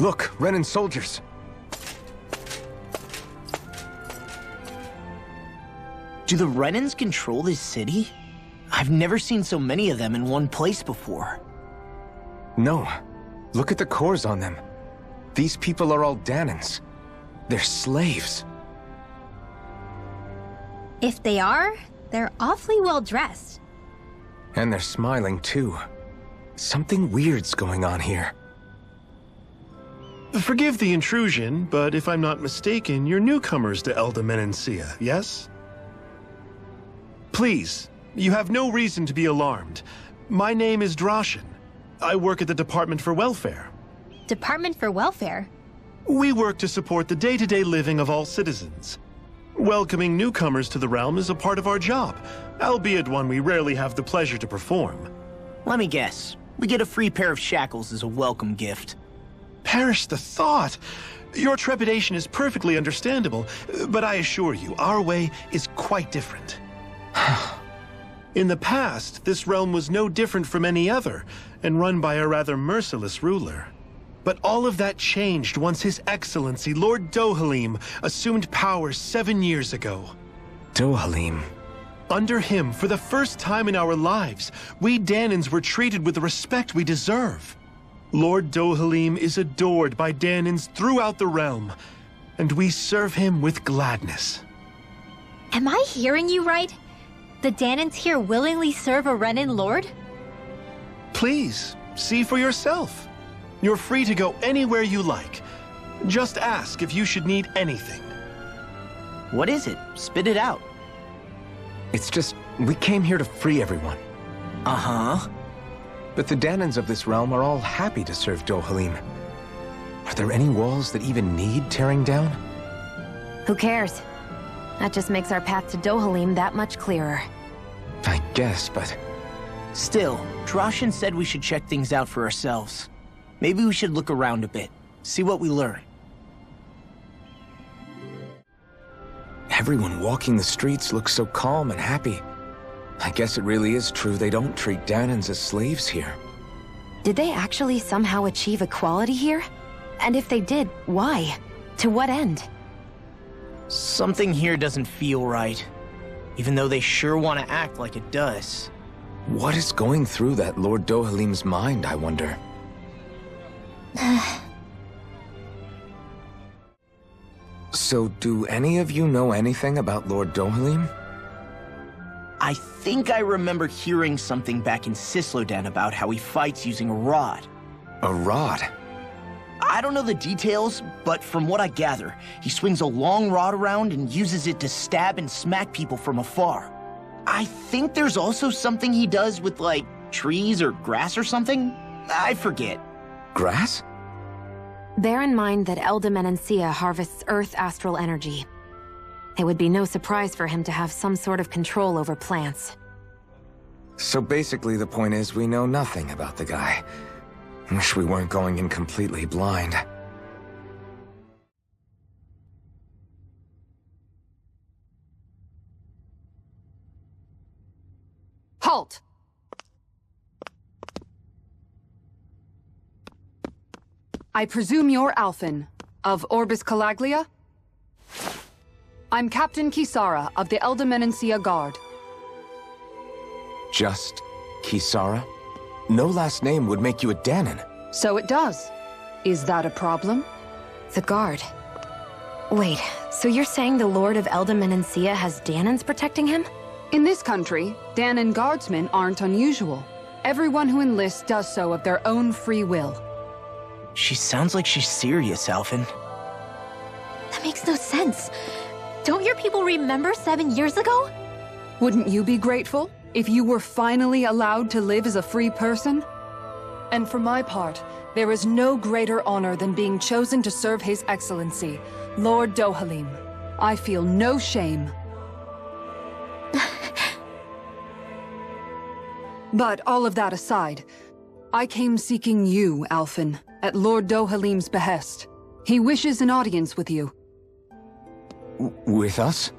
Look, Renan soldiers. Do the Renans control this city? I've never seen so many of them in one place before. No. Look at the cores on them. These people are all Danans. They're slaves. If they are, they're awfully well dressed. And they're smiling too. Something weird's going on here. Forgive the intrusion, but if I'm not mistaken, you're newcomers to Elda Menancia, yes? Please, you have no reason to be alarmed. My name is Droshin. I work at the Department for Welfare. Department for Welfare? We work to support the day-to-day living of all citizens. Welcoming newcomers to the realm is a part of our job, albeit one we rarely have the pleasure to perform. Let me guess. We get a free pair of shackles as a welcome gift. Perish the thought! Your trepidation is perfectly understandable, but I assure you, our way is quite different. In the past, this realm was no different from any other, and run by a rather merciless ruler. But all of that changed once His Excellency, Lord Dohalim, assumed power 7 years ago. Dohalim. Under him, for the first time in our lives, we Danans were treated with the respect we deserve. Lord Dohalim is adored by Danans throughout the realm, and we serve him with gladness. Am I hearing you right? The Danans here willingly serve a Renan lord? Please, see for yourself. You're free to go anywhere you like. Just ask if you should need anything. What is it? Spit it out. It's just, we came here to free everyone. Uh-huh. But the Danans of this realm are all happy to serve Dohalim. Are there any walls that even need tearing down? Who cares? That just makes our path to Dohalim that much clearer. I guess, but... Still, Droshin said we should check things out for ourselves. Maybe we should look around a bit, see what we learn. Everyone walking the streets looks so calm and happy. I guess it really is true they don't treat Danans as slaves here. Did they actually somehow achieve equality here? And if they did, why? To what end? Something here doesn't feel right, even though they sure want to act like it does. What is going through that Lord Dohalim's mind, I wonder? So, do any of you know anything about Lord Dohalim? I think I remember hearing something back in Sislodan about how he fights using a rod. A rod? I don't know the details, but from what I gather, he swings a long rod around and uses it to stab and smack people from afar. I think there's also something he does with, like, trees or grass or something? I forget. Grass? Bear in mind that Elda Menancia harvests Earth astral energy. It would be no surprise for him to have some sort of control over plants. So basically the point is we know nothing about the guy. Wish we weren't going in completely blind. Halt! I presume you're Alphen, of Orbis Calaglia? I'm Captain Kisara of the Elda Menancia Guard. Just Kisara? No last name would make you a Danan. So it does. Is that a problem? The Guard. Wait, so you're saying the Lord of Elda Menancia has Danans protecting him? In this country, Danan guardsmen aren't unusual. Everyone who enlists does so of their own free will. She sounds like she's serious, Alphen. That makes no sense. Don't your people remember 7 years ago? Wouldn't you be grateful if you were finally allowed to live as a free person? And for my part, there is no greater honor than being chosen to serve His Excellency, Lord Dohalim. I feel no shame. But all of that aside, I came seeking you, Alphen, at Lord Dohalim's behest. He wishes an audience with you. With us?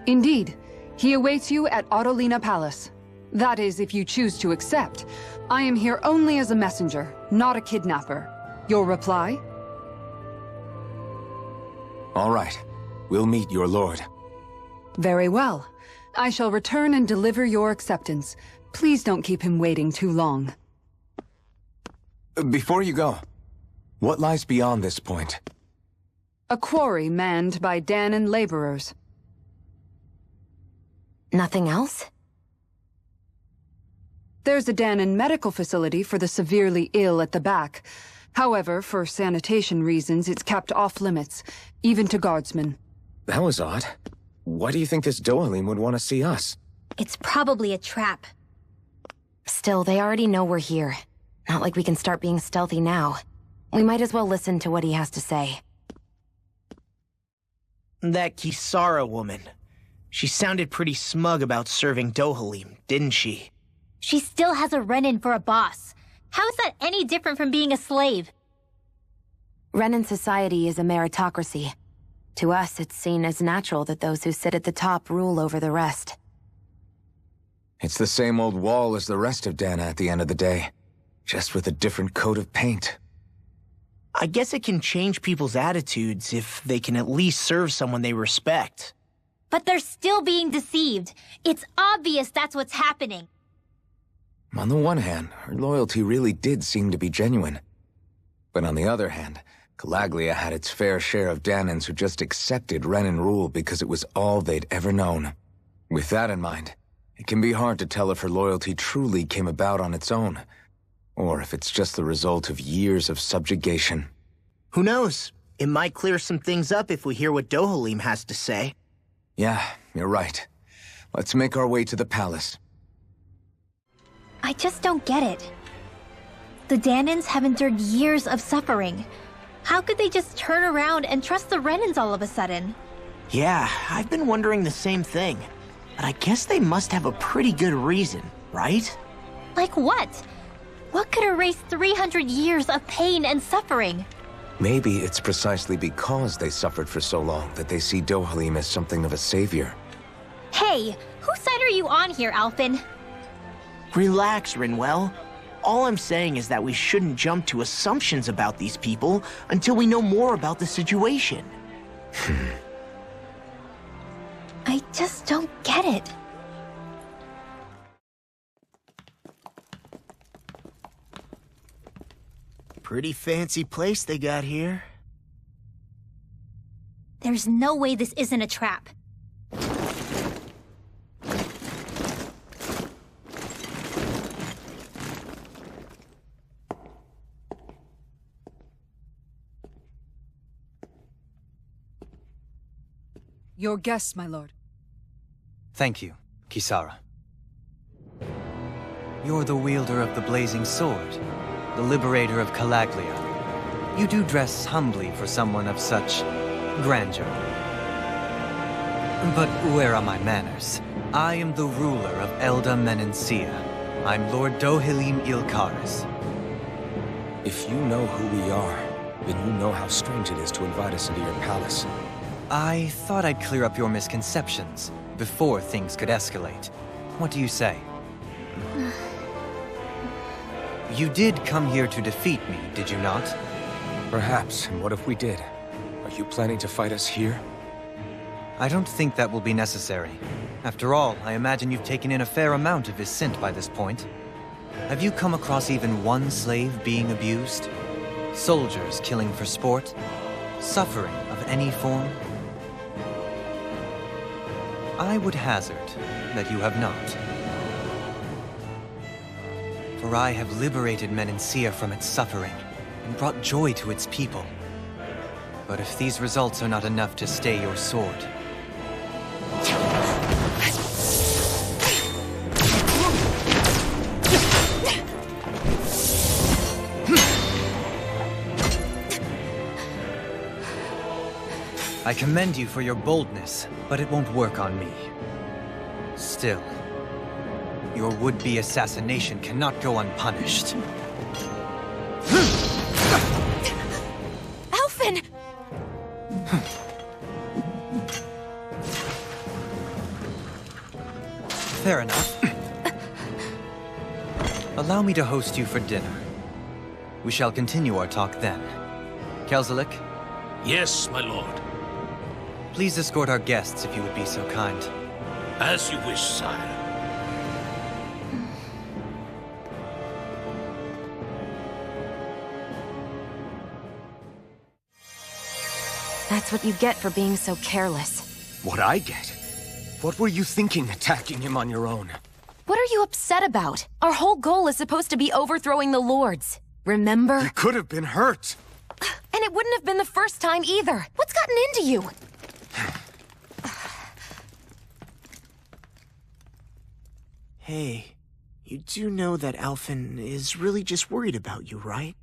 Indeed. He awaits you at Autolina Palace. That is, if you choose to accept. I am here only as a messenger, not a kidnapper. Your reply? All right. We'll meet your lord. Very well. I shall return and deliver your acceptance. Please don't keep him waiting too long. Before you go, what lies beyond this point? A quarry manned by Danon laborers. Nothing else? There's a Danon medical facility for the severely ill at the back. However, for sanitation reasons, it's kept off limits, even to guardsmen. That was odd. Why do you think this Dohalim would want to see us? It's probably a trap. Still, they already know we're here. Not like we can start being stealthy now. We might as well listen to what he has to say. That Kisara woman. She sounded pretty smug about serving Dohalim, didn't she? She still has a Renin for a boss. How is that any different from being a slave? Renin society is a meritocracy. To us, it's seen as natural that those who sit at the top rule over the rest. It's the same old wall as the rest of Dana at the end of the day, just with a different coat of paint. I guess it can change people's attitudes if they can at least serve someone they respect. But they're still being deceived. It's obvious that's what's happening. On the one hand, her loyalty really did seem to be genuine. But on the other hand, Calaglia had its fair share of Danans who just accepted Renin rule because it was all they'd ever known. With that in mind, it can be hard to tell if her loyalty truly came about on its own, or if it's just the result of years of subjugation. Who knows? It might clear some things up if we hear what Dohalim has to say. Yeah, you're right. Let's make our way to the palace. I just don't get it. The Danans have endured years of suffering. How could they just turn around and trust the Renins all of a sudden? Yeah, I've been wondering the same thing. But I guess they must have a pretty good reason, right? Like what? What could erase 300 years of pain and suffering? Maybe it's precisely because they suffered for so long that they see Dohalim as something of a savior. Hey, whose side are you on here, Alphen? Relax, Rinwell. All I'm saying is that we shouldn't jump to assumptions about these people until we know more about the situation. I just don't get it. Pretty fancy place they got here. There's no way this isn't a trap. Your guests, my lord. Thank you, Kisara. You're the wielder of the blazing sword, the liberator of Calaglia. You do dress humbly for someone of such grandeur. But where are my manners? I am the ruler of Elda Menencia. I'm Lord Dohalim Ilkaris. If you know who we are, then you know how strange it is to invite us into your palace. I thought I'd clear up your misconceptions before things could escalate. What do you say? You did come here to defeat me, did you not? Perhaps, and what if we did? Are you planning to fight us here? I don't think that will be necessary. After all, I imagine you've taken in a fair amount of his scent by this point. Have you come across even one slave being abused? Soldiers killing for sport? Suffering of any form? I would hazard that you have not. For I have liberated Menencia from its suffering and brought joy to its people. But if these results are not enough to stay your sword, I commend you for your boldness, but it won't work on me. Still, your would-be assassination cannot go unpunished. Alphen! Fair enough. Allow me to host you for dinner. We shall continue our talk then. Kelzelik, Yes, my lord. please escort our guests if you would be so kind. As you wish, sire. That's what you get for being so careless. What I get? What were you thinking attacking him on your own? What are you upset about? Our whole goal is supposed to be overthrowing the Lords. Remember? He could have been hurt. And it wouldn't have been the first time either. What's gotten into you? Hey, you do know that Alphen is really just worried about you, right?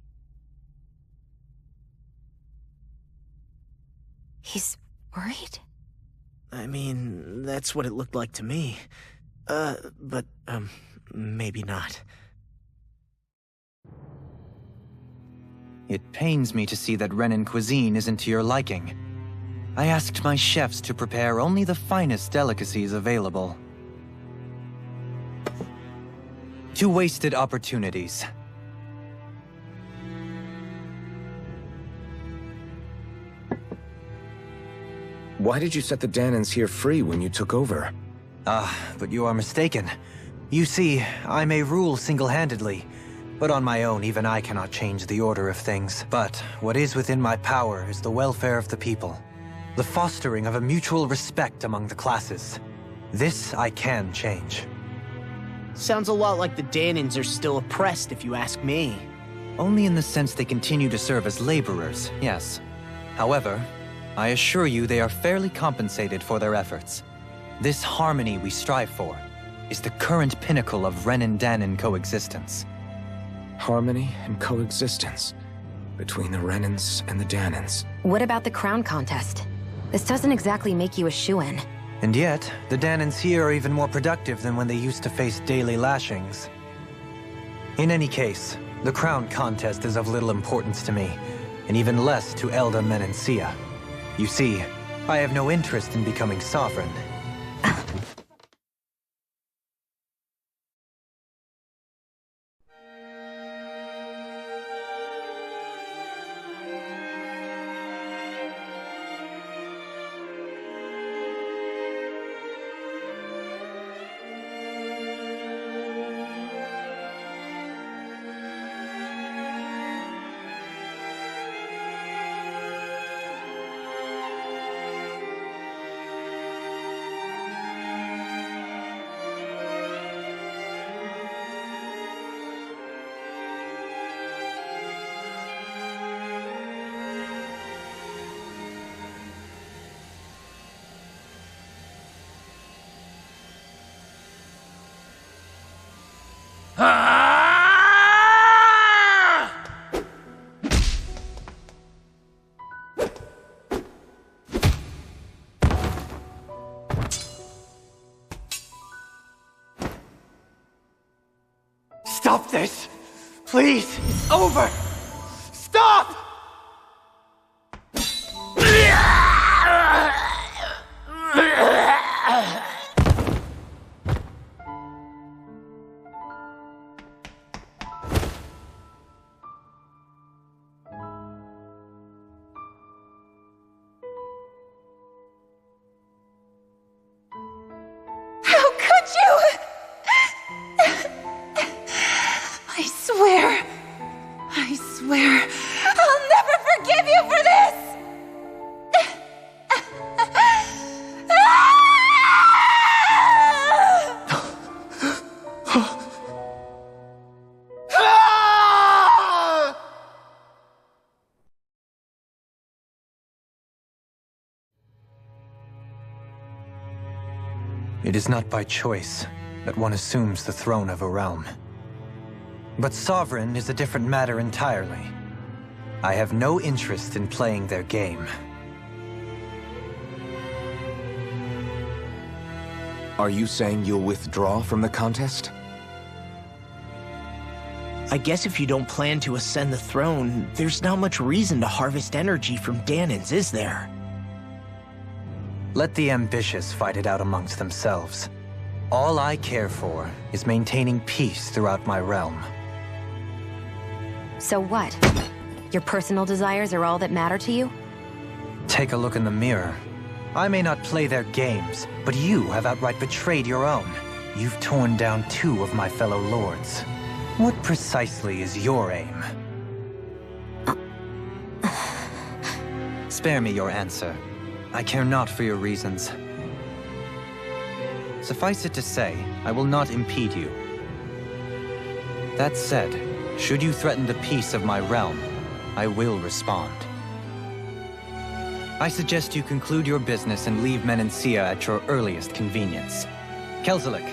He's worried? I mean, that's what it looked like to me. But maybe not. It pains me to see that Renan cuisine isn't to your liking. I asked my chefs to prepare only the finest delicacies available. 2 wasted opportunities. Why did you set the Danans here free when you took over? But you are mistaken. You see, I may rule single-handedly, but on my own even I cannot change the order of things. But what is within my power is the welfare of the people. The fostering of a mutual respect among the classes. This I can change. Sounds a lot like the Danans are still oppressed, if you ask me. Only in the sense they continue to serve as laborers, yes. However, I assure you they are fairly compensated for their efforts. This harmony we strive for is the current pinnacle of Renan-Danan coexistence. Harmony and coexistence between the Renans and the Danans. What about the crown contest? This doesn't exactly make you a shoo-in. And yet, the Danans here are even more productive than when they used to face daily lashings. In any case, the crown contest is of little importance to me, and even less to Elda Menancia. You see, I have no interest in becoming sovereign. Stop this! Please! It's over! Stop! How could you? I swear, I'll never forgive you for this! It is not by choice that one assumes the throne of a realm. But sovereign is a different matter entirely. I have no interest in playing their game. Are you saying you'll withdraw from the contest? I guess if you don't plan to ascend the throne, there's not much reason to harvest energy from Danans, is there? Let the ambitious fight it out amongst themselves. All I care for is maintaining peace throughout my realm. So what? Your personal desires are all that matter to you? Take a look in the mirror. I may not play their games, but you have outright betrayed your own. You've torn down 2 of my fellow lords. What precisely is your aim? Spare me your answer. I care not for your reasons. Suffice it to say, I will not impede you. That said, should you threaten the peace of my realm, I will respond. I suggest you conclude your business and leave Menancia at your earliest convenience. Kelzelik.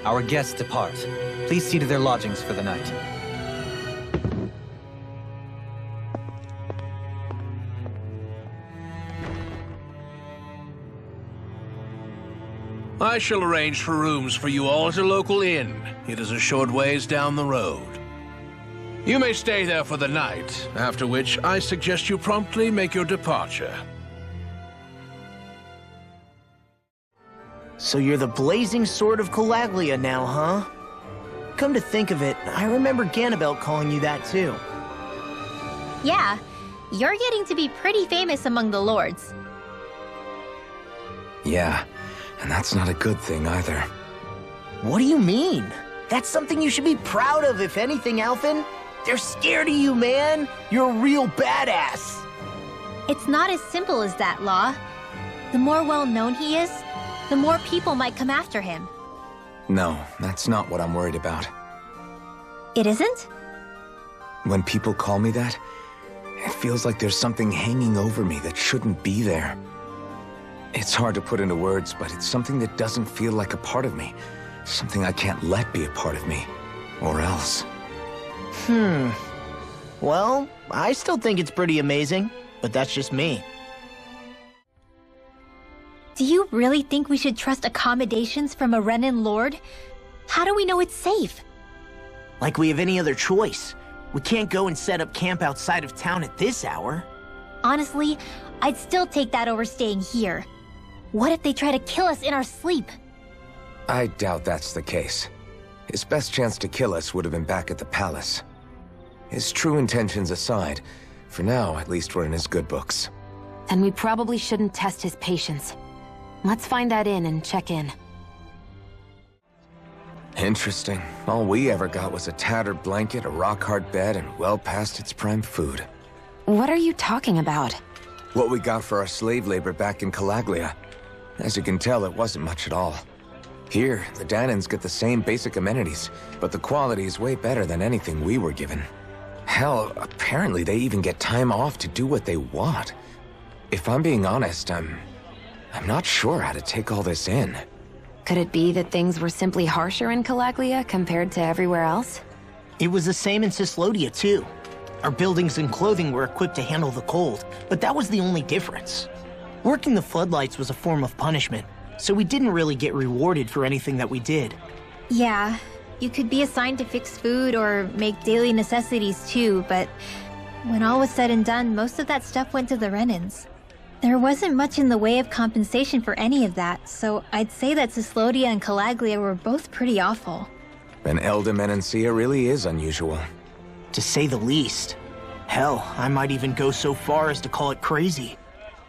Our guests depart. Please see to their lodgings for the night. I shall arrange for rooms for you all at a local inn. It is a short ways down the road. You may stay there for the night, after which I suggest you promptly make your departure. So you're the blazing sword of Calaglia now, huh? Come to think of it, I remember Ganabelt calling you that too. Yeah, you're getting to be pretty famous among the lords. Yeah, and that's not a good thing either. What do you mean? That's something you should be proud of, if anything, Alphen. They're scared of you, man. You're a real badass. It's not as simple as that, Law. The more well-known he is, the more people might come after him. No, that's not what I'm worried about. It isn't? When people call me that, it feels like there's something hanging over me that shouldn't be there. It's hard to put into words, but it's something that doesn't feel like a part of me. Something I can't let be a part of me. Or else. Well, I still think it's pretty amazing, but that's just me. Do you really think we should trust accommodations from a Renan lord? How do we know it's safe? Like we have any other choice. We can't go and set up camp outside of town at this hour. Honestly, I'd still take that over staying here. What if they try to kill us in our sleep? I doubt that's the case. His best chance to kill us would have been back at the palace. His true intentions aside, for now, at least we're in his good books. Then we probably shouldn't test his patience. Let's find that inn and check in. Interesting. All we ever got was a tattered blanket, a rock-hard bed, and well past its prime food. What are you talking about? What we got for our slave labor back in Calaglia. As you can tell, it wasn't much at all. Here, the Danans get the same basic amenities, but the quality is way better than anything we were given. Hell, apparently they even get time off to do what they want. If I'm being honest, I'm not sure how to take all this in. Could it be that things were simply harsher in Calaglia compared to everywhere else? It was the same in Cyslodia, too. Our buildings and clothing were equipped to handle the cold, but that was the only difference. Working the floodlights was a form of punishment, so we didn't really get rewarded for anything that we did. Yeah, you could be assigned to fix food or make daily necessities too, but when all was said and done, most of that stuff went to the Renans. There wasn't much in the way of compensation for any of that, so I'd say that Cyslodia and Calaglia were both pretty awful. And Elda Menancia really is unusual. To say the least. Hell, I might even go so far as to call it crazy.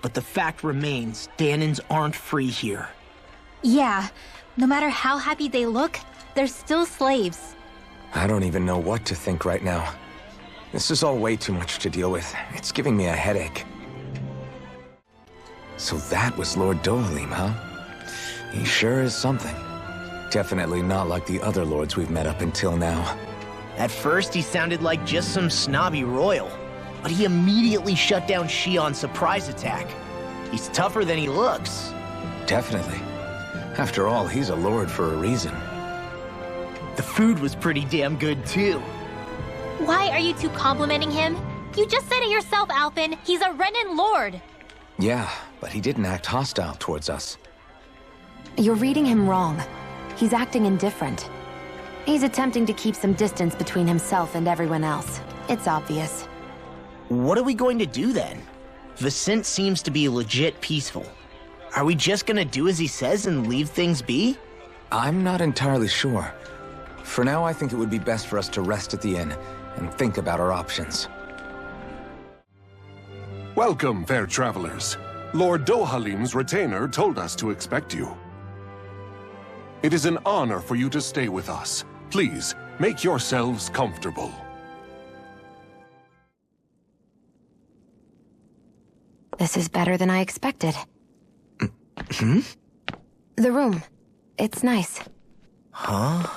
But the fact remains, Danans aren't free here. Yeah, no matter how happy they look, they're still slaves. I don't even know what to think right now. This is all way too much to deal with. It's giving me a headache. So that was Lord Dohalim, huh? He sure is something. Definitely not like the other lords we've met up until now. At first, he sounded like just some snobby royal, but he immediately shut down Shion's surprise attack. He's tougher than he looks. Definitely. After all, he's a lord for a reason. The food was pretty damn good, too. Why are you two complimenting him? You just said it yourself, Alphen. He's a Renan lord. Yeah, but he didn't act hostile towards us. You're reading him wrong. He's acting indifferent. He's attempting to keep some distance between himself and everyone else. It's obvious. What are we going to do then? Vicent seems to be legit peaceful. Are we just gonna do as he says and leave things be? I'm not entirely sure. For now, I think it would be best for us to rest at the inn and think about our options. Welcome, fair travelers. Lord Dohalim's retainer told us to expect you. It is an honor for you to stay with us. Please, make yourselves comfortable. This is better than I expected. Hmm? The room. It's nice. Huh?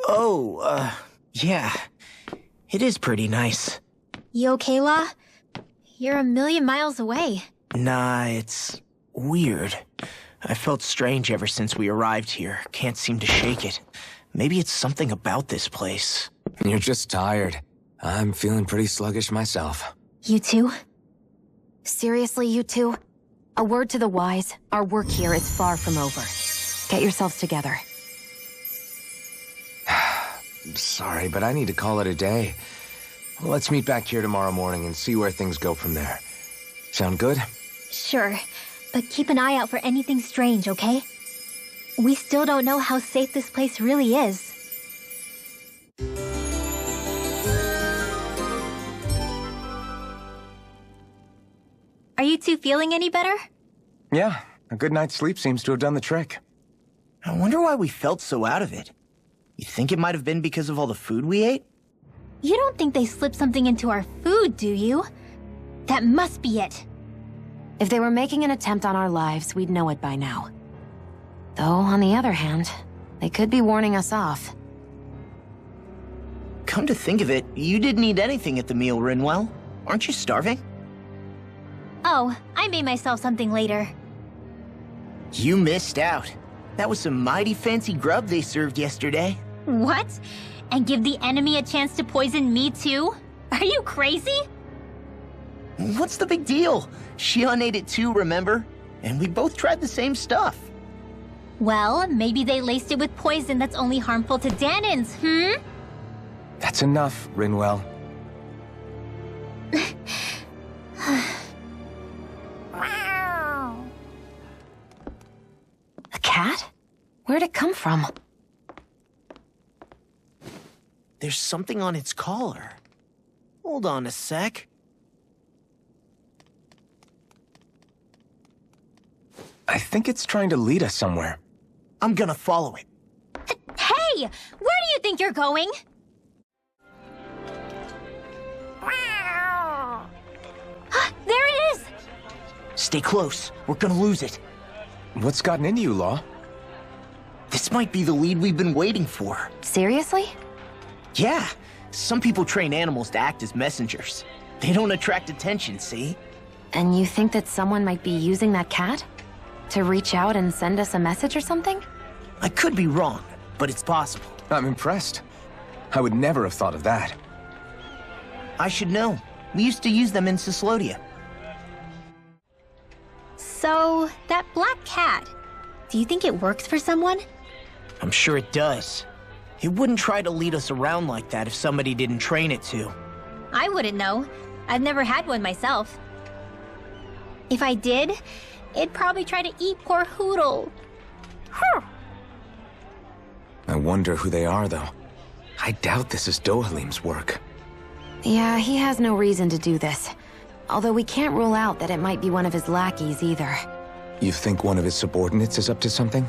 Oh, yeah. It is pretty nice. You okay, La? You're a million miles away. Nah, it's weird. I felt strange ever since we arrived here. Can't seem to shake it. Maybe it's something about this place. You're just tired. I'm feeling pretty sluggish myself. You too? Seriously, you two? A word to the wise, our work here is far from over. Get yourselves together. Sorry, but I need to call it a day. Let's meet back here tomorrow morning and see where things go from there. Sound good? Sure, but keep an eye out for anything strange, okay? We still don't know how safe this place really is. Are you two feeling any better? Yeah, a good night's sleep seems to have done the trick. I wonder why we felt so out of it. You think it might have been because of all the food we ate? You don't think they slipped something into our food, do you? That must be it. If they were making an attempt on our lives, we'd know it by now. Though, on the other hand, they could be warning us off. Come to think of it, you didn't eat anything at the meal, Rinwell. Aren't you starving? Oh, I made myself something later. You missed out. That was some mighty fancy grub they served yesterday. What? And give the enemy a chance to poison me too? Are you crazy? What's the big deal? Shion ate it too, remember? And we both tried the same stuff. Well, maybe they laced it with poison that's only harmful to Danins, That's enough, Rinwell. A cat? Where'd it come from? There's something on its collar. Hold on a sec. I think it's trying to lead us somewhere. I'm gonna follow it. Hey! Where do you think you're going? There it is! Stay close. We're gonna lose it. What's gotten into you, Law? This might be the lead we've been waiting for. Seriously? Yeah. Some people train animals to act as messengers. They don't attract attention, see? And you think that someone might be using that cat? To reach out and send us a message or something? I could be wrong, but it's possible. I'm impressed. I would never have thought of that. I should know. We used to use them in Cyslodia. So, that black cat, do you think it works for someone? I'm sure it does. It wouldn't try to lead us around like that if somebody didn't train it to. I wouldn't know. I've never had one myself. If I did, it'd probably try to eat poor Hoodle. I wonder who they are, though. I doubt this is Dohalim's work. Yeah, he has no reason to do this. Although we can't rule out that it might be one of his lackeys either. You think one of his subordinates is up to something?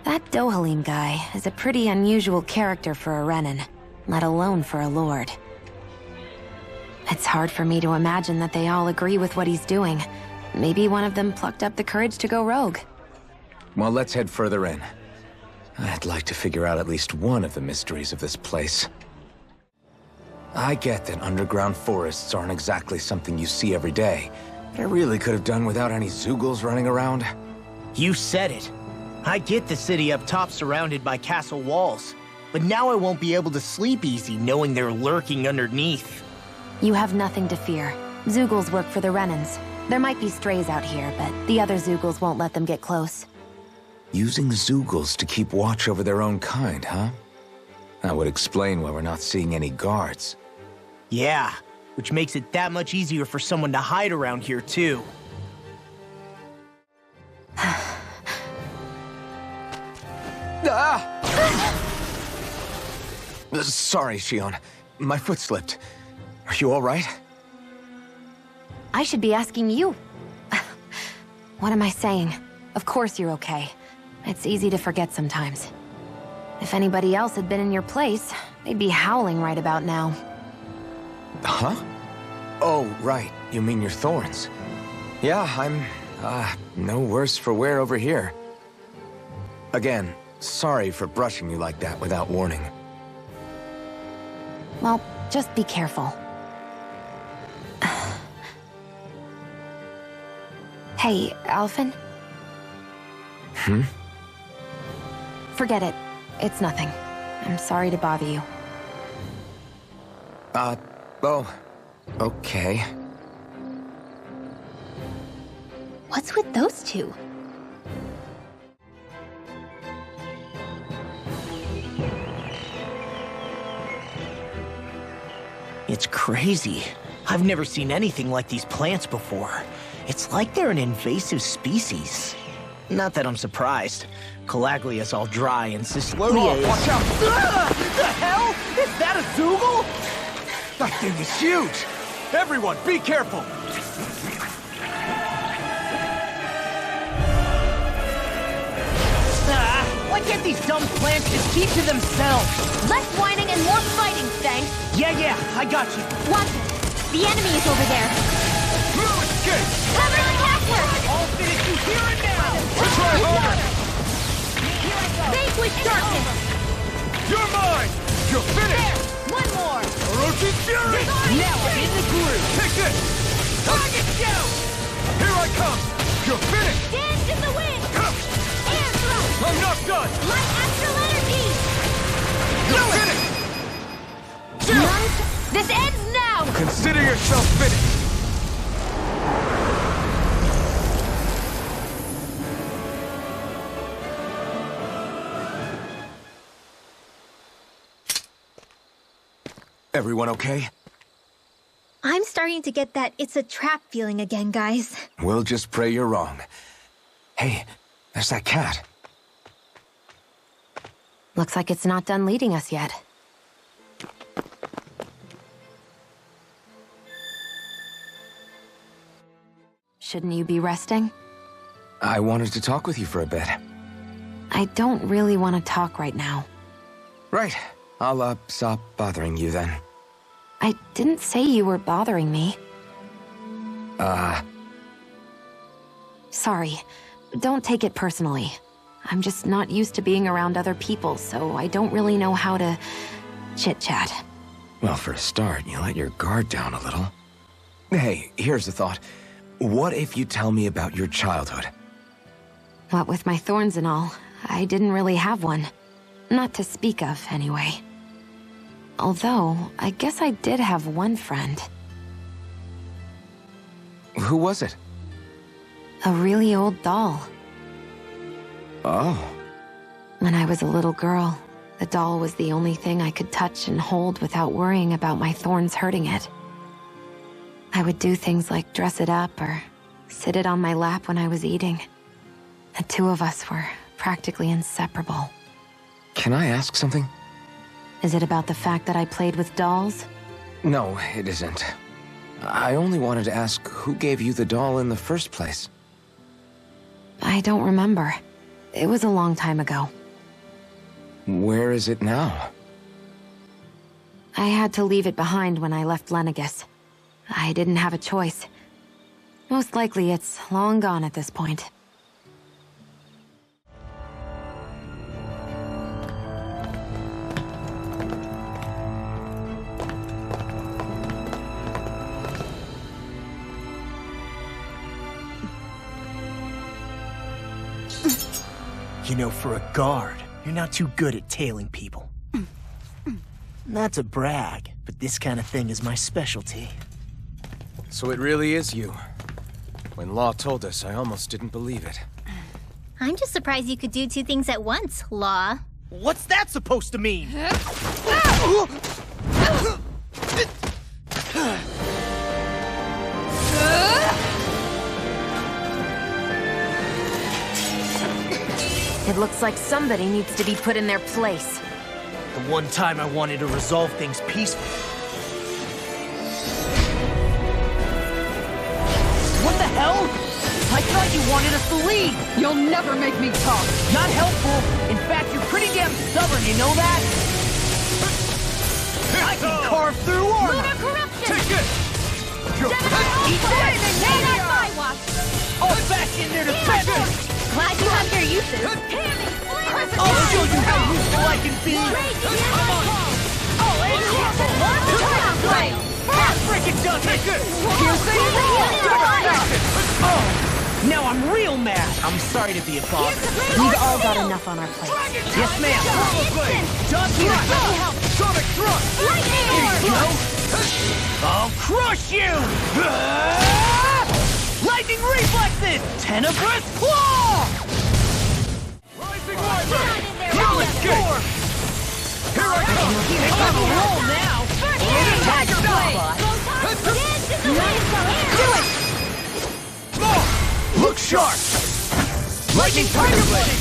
That Dohalim guy is a pretty unusual character for a Renin, let alone for a lord. It's hard for me to imagine that they all agree with what he's doing. Maybe one of them plucked up the courage to go rogue. Well, let's head further in. I'd like to figure out at least one of the mysteries of this place. I get that underground forests aren't exactly something you see every day, but I really could have done without any Zeugles running around. You said it. I get the city up top surrounded by castle walls, but now I won't be able to sleep easy knowing they're lurking underneath. You have nothing to fear. Zeugles work for the Renins. There might be strays out here, but the other Zeugles won't let them get close. Using Zeugles to keep watch over their own kind, huh? That would explain why we're not seeing any guards. Yeah, which makes it that much easier for someone to hide around here, too. Sorry, Shion. My foot slipped. Are you all right? I should be asking you. What am I saying? Of course you're okay. It's easy to forget sometimes. If anybody else had been in your place, they'd be howling right about now. Huh? Oh, right. You mean your thorns. Yeah, I'm, no worse for wear over here. Again, sorry for brushing you like that without warning. Well, just be careful. Hey, Alphen? Hmm? Forget it. It's nothing. I'm sorry to bother you. Oh, okay. What's with those two? It's crazy. I've never seen anything like these plants before. It's like they're an invasive species. Not that I'm surprised. Calaglia's all dry and Cyslodia is... Watch out! The hell? Is that a Zoogle? That thing is huge! Everyone, be careful! Why can't these dumb plants just keep to themselves? Less whining and more fighting, thanks. Yeah, I got you. Watch it. The enemy is over there. Escape! Cover the capture! I'll finish you here and now! Try harder! Vanquish darkness! You're mine! You're finished! One more! Orochi Fury! Now I'm in the groove! Take this! Target down! Here I come! You're finished! Dance in the wind! Air thrust! I'm not done! Light astral energy! You're finished! This ends now! Consider yourself finished! Everyone okay? I'm starting to get that it's a trap feeling again, guys. We'll just pray you're wrong. Hey, there's that cat. Looks like it's not done leading us yet. Shouldn't you be resting? I wanted to talk with you for a bit. I don't really want to talk right now. Right. I'll, stop bothering you then. I didn't say you were bothering me. Sorry. Don't take it personally. I'm just not used to being around other people, so I don't really know how to chit-chat. Well, for a start, you let your guard down a little. Hey, here's the thought. What if you tell me about your childhood? What with my thorns and all, I didn't really have one. Not to speak of, anyway. Although, I guess I did have one friend. Who was it? A really old doll. Oh. When I was a little girl, the doll was the only thing I could touch and hold without worrying about my thorns hurting it. I would do things like dress it up or sit it on my lap when I was eating. The two of us were practically inseparable. Can I ask something? Is it about the fact that I played with dolls? No, it isn't. I only wanted to ask who gave you the doll in the first place. I don't remember. It was a long time ago. Where is it now? I had to leave it behind when I left Lenegus. I didn't have a choice. Most likely it's long gone at this point. You know, for a guard, you're not too good at tailing people. Not to brag, but this kind of thing is my specialty. So it really is you. When Law told us, I almost didn't believe it. I'm just surprised you could do two things at once, Law. What's that supposed to mean? It looks like somebody needs to be put in their place. The one time I wanted to resolve things peacefully. What the hell? I thought you wanted us to leave! You'll never make me talk! Not helpful! In fact, you're pretty damn stubborn, you know that? I can carve through armor! Lunar corruption! Take it! Eat that! Not on my watch! All back in there to defend! Glad you have your uses. I'll show you how useful I can be! That frickin' does it! Now I'm real mad! I'm sorry to be a bother. We've all got enough on our plates. Yes, ma'am! Done here! Sonic thrust! Here you go! I'll crush you! Lightning reflexes! Tenebrous claw! Rising Wyvern! Now escape! Here I come! He's on a roll now! Tiger Blade! Do it! Look sharp! Lightning Tiger Blade!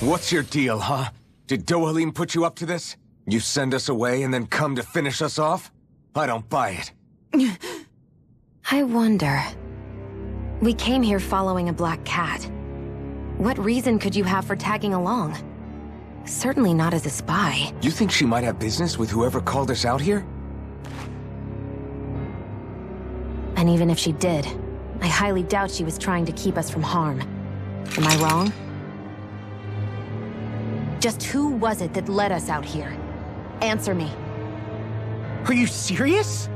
What's your deal, huh? Did Dohalim put you up to this? You send us away and then come to finish us off? I don't buy it. I wonder... We came here following a black cat. What reason could you have for tagging along? Certainly not as a spy. You think she might have business with whoever called us out here? And even if she did, I highly doubt she was trying to keep us from harm. Am I wrong? Just who was it that led us out here? Answer me. Are you serious?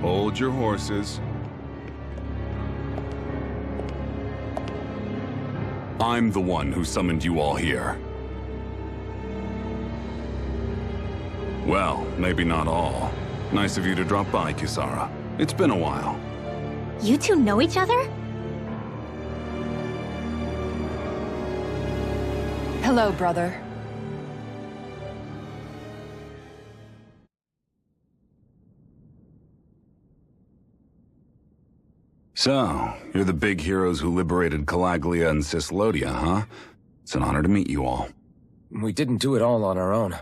Hold your horses. I'm the one who summoned you all here. Well, maybe not all. Nice of you to drop by, Kisara. It's been a while. You two know each other? Hello, brother. So, you're the big heroes who liberated Calaglia and Cislodia, huh? It's an honor to meet you all. We didn't do it all on our own.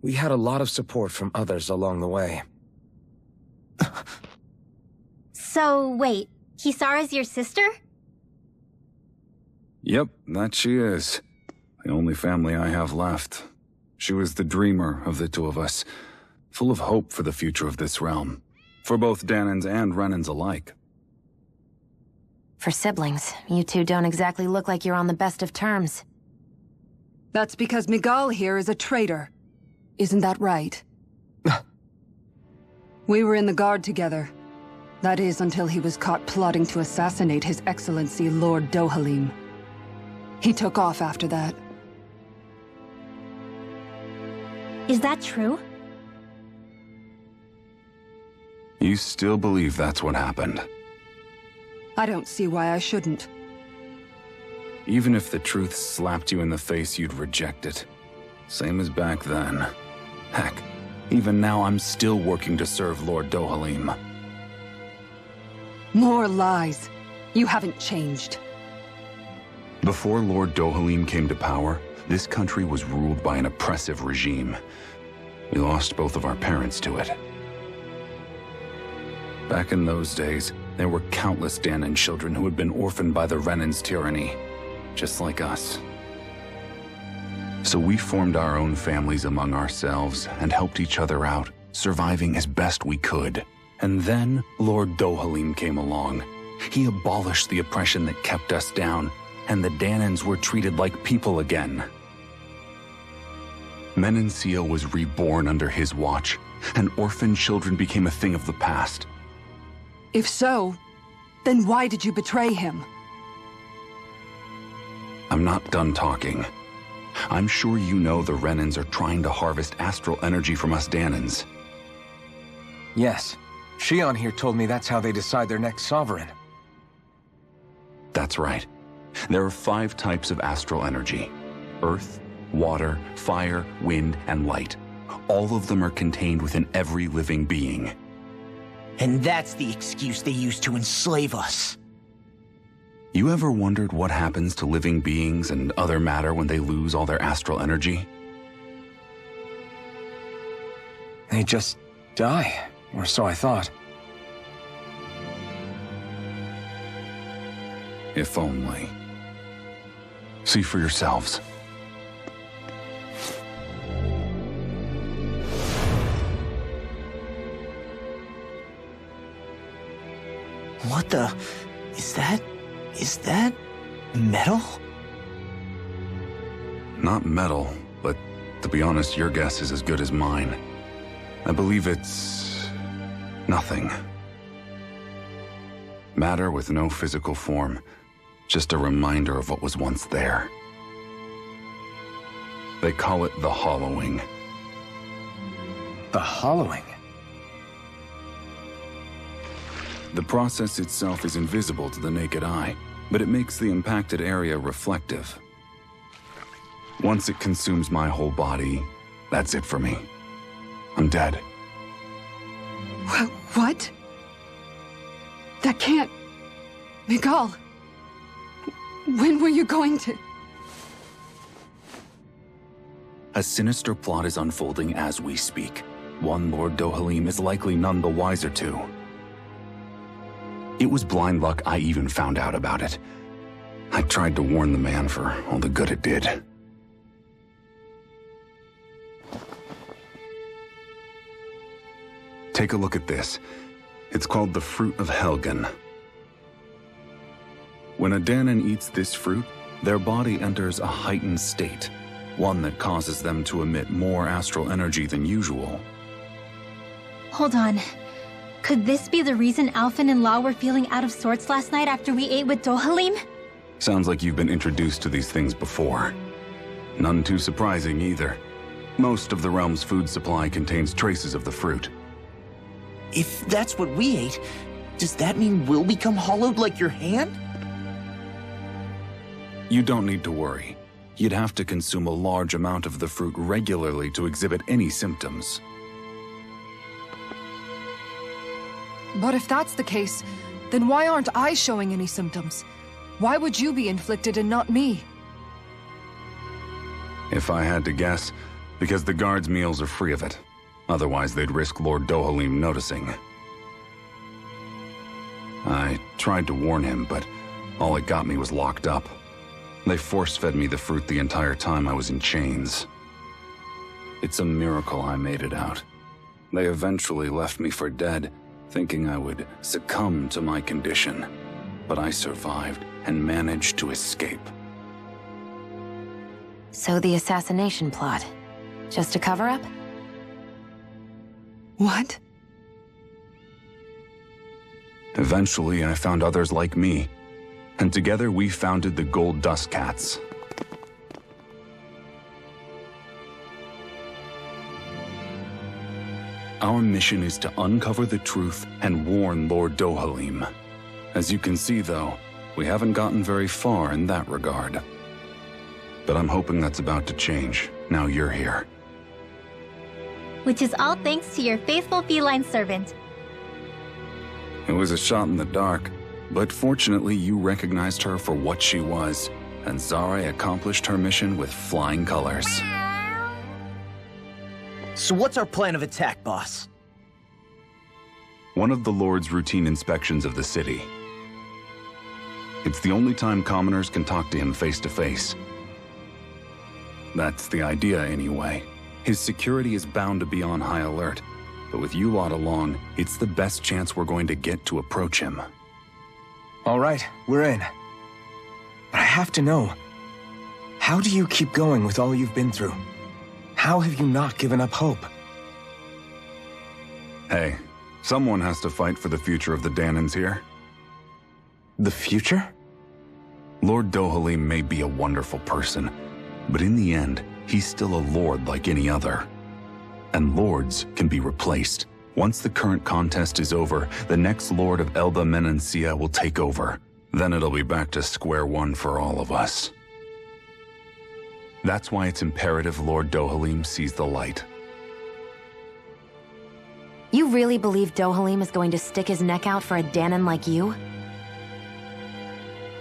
We had a lot of support from others along the way. So, wait. Kisara's your sister? Yep, that she is. The only family I have left. She was the dreamer of the two of us, full of hope for the future of this realm, for both Danans and Renans alike. For siblings, you two don't exactly look like you're on the best of terms. That's because Miguel here is a traitor. Isn't that right? We were in the Guard together. That is, until he was caught plotting to assassinate His Excellency Lord Dohalim. He took off after that. Is that true? You still believe that's what happened? I don't see why I shouldn't. Even if the truth slapped you in the face, you'd reject it. Same as back then. Heck, even now I'm still working to serve Lord Dohalim. More lies. You haven't changed. Before Lord Dohalim came to power, this country was ruled by an oppressive regime. We lost both of our parents to it. Back in those days, there were countless Danan children who had been orphaned by the Renan's tyranny, just like us. So we formed our own families among ourselves and helped each other out, surviving as best we could. And then Lord Dohalim came along. He abolished the oppression that kept us down, and the Danans were treated like people again. Menencia was reborn under his watch, and orphaned children became a thing of the past. If so, then why did you betray him? I'm not done talking. I'm sure you know the Renans are trying to harvest astral energy from us Danans. Yes. Shion here told me that's how they decide their next sovereign. That's right. There are 5 types of astral energy. Earth, water, fire, wind, and light. All of them are contained within every living being. And that's the excuse they use to enslave us. You ever wondered what happens to living beings and other matter when they lose all their astral energy? They just die, or so I thought. If only. See for yourselves. What the... Is that metal? Not metal, but to be honest, your guess is as good as mine. I believe it's... nothing. Matter with no physical form. Just a reminder of what was once there. They call it the hollowing. The hollowing? The process itself is invisible to the naked eye, but it makes the impacted area reflective. Once it consumes my whole body, that's it for me. I'm dead. What? That can't... Miguel, when were you going to... A sinister plot is unfolding as we speak. One Lord Dohalim is likely none the wiser to. It was blind luck I even found out about it. I tried to warn the man for all the good it did. Take a look at this. It's called the Fruit of Helgen. When a Danon eats this fruit, their body enters a heightened state, one that causes them to emit more astral energy than usual. Hold on. Could this be the reason Alphen and Law were feeling out of sorts last night after we ate with Dohalim? Sounds like you've been introduced to these things before. None too surprising either. Most of the realm's food supply contains traces of the fruit. If that's what we ate, does that mean we'll become hollowed like your hand? You don't need to worry. You'd have to consume a large amount of the fruit regularly to exhibit any symptoms. But if that's the case, then why aren't I showing any symptoms? Why would you be inflicted and not me? If I had to guess, because the guards' meals are free of it. Otherwise, they'd risk Lord Dohalim noticing. I tried to warn him, but all it got me was locked up. They force-fed me the fruit the entire time I was in chains. It's a miracle I made it out. They eventually left me for dead, thinking I would succumb to my condition. But I survived and managed to escape. So the assassination plot, just a cover-up? What? Eventually, I found others like me, and together we founded the Gold Dust Cats. Our mission is to uncover the truth and warn Lord Dohalim. As you can see, though, we haven't gotten very far in that regard. But I'm hoping that's about to change, now you're here. Which is all thanks to your faithful feline servant. It was a shot in the dark, but fortunately you recognized her for what she was, and Zare accomplished her mission with flying colors. So what's our plan of attack, boss? One of the Lord's routine inspections of the city. It's the only time commoners can talk to him face to face. That's the idea, anyway. His security is bound to be on high alert, but with you lot along, it's the best chance we're going to get to approach him. All right, we're in. But I have to know, how do you keep going with all you've been through? How have you not given up hope? Hey, someone has to fight for the future of the Danons here. The future? Lord Dohalim may be a wonderful person, but in the end, he's still a lord like any other. And lords can be replaced. Once the current contest is over, the next lord of Elba Menancia will take over. Then it'll be back to square one for all of us. That's why it's imperative Lord Dohalim sees the light. You really believe Dohalim is going to stick his neck out for a Danon like you?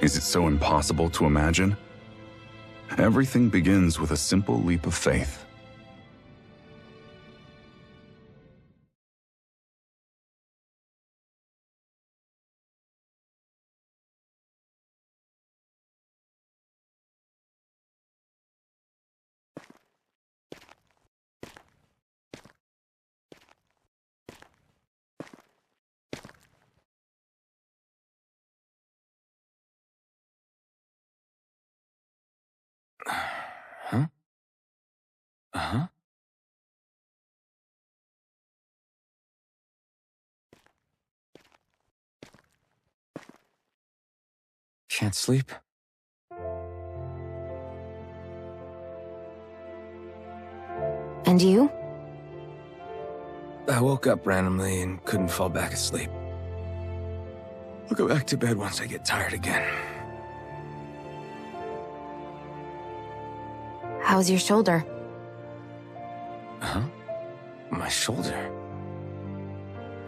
Is it so impossible to imagine? Everything begins with a simple leap of faith. Huh? Uh-huh. Can't sleep? And you? I woke up randomly and couldn't fall back asleep. I'll go back to bed once I get tired again. How's your shoulder? Huh? My shoulder?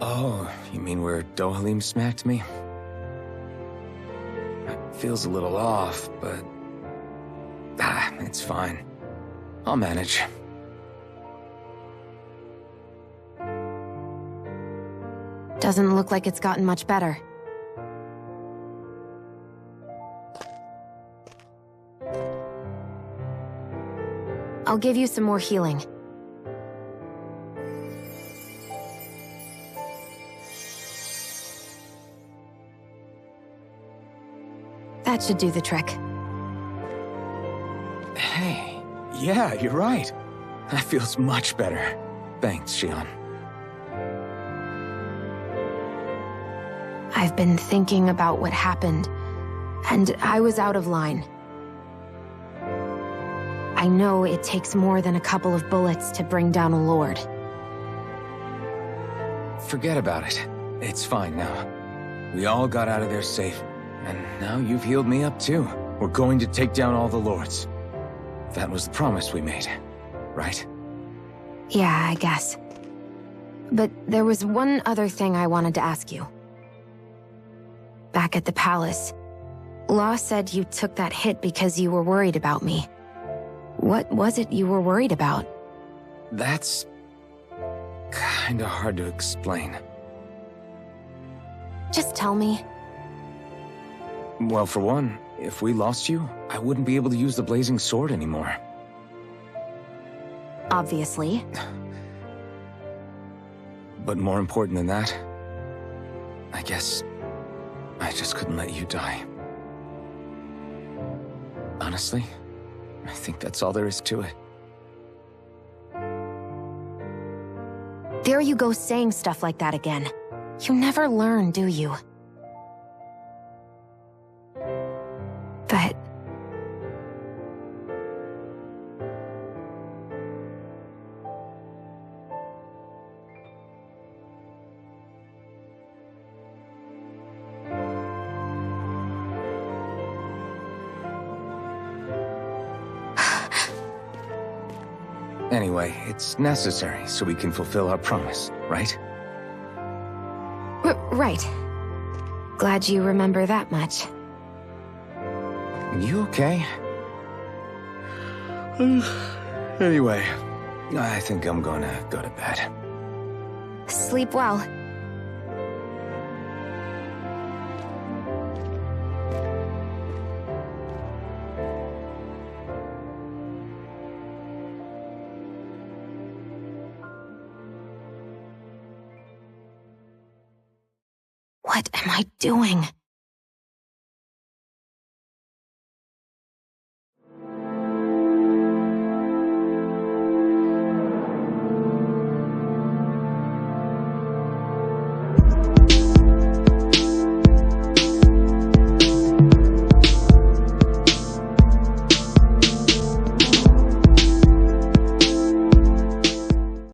Oh, you mean where Dohalim smacked me? It feels a little off, but... it's fine. I'll manage. Doesn't look like it's gotten much better. I'll give you some more healing. That should do the trick. Hey, yeah, you're right. That feels much better. Thanks, Shion. I've been thinking about what happened, and I was out of line. I know it takes more than a couple of bullets to bring down a lord. Forget about it. It's fine now. We all got out of there safe, and now you've healed me up too. We're going to take down all the lords. That was the promise we made, right? Yeah, I guess. But there was one other thing I wanted to ask you. Back at the palace, Law said you took that hit because you were worried about me. What was it you were worried about? That's... kinda hard to explain. Just tell me. Well, for one, if we lost you, I wouldn't be able to use the blazing sword anymore. Obviously. But more important than that, I guess I just couldn't let you die. Honestly, I think that's all there is to it. There you go saying stuff like that again. You never learn, do you? But... Anyway, it's necessary so we can fulfill our promise, right? Right. Glad you remember that much. You okay? Anyway, I think I'm gonna go to bed. Sleep well. What am I doing?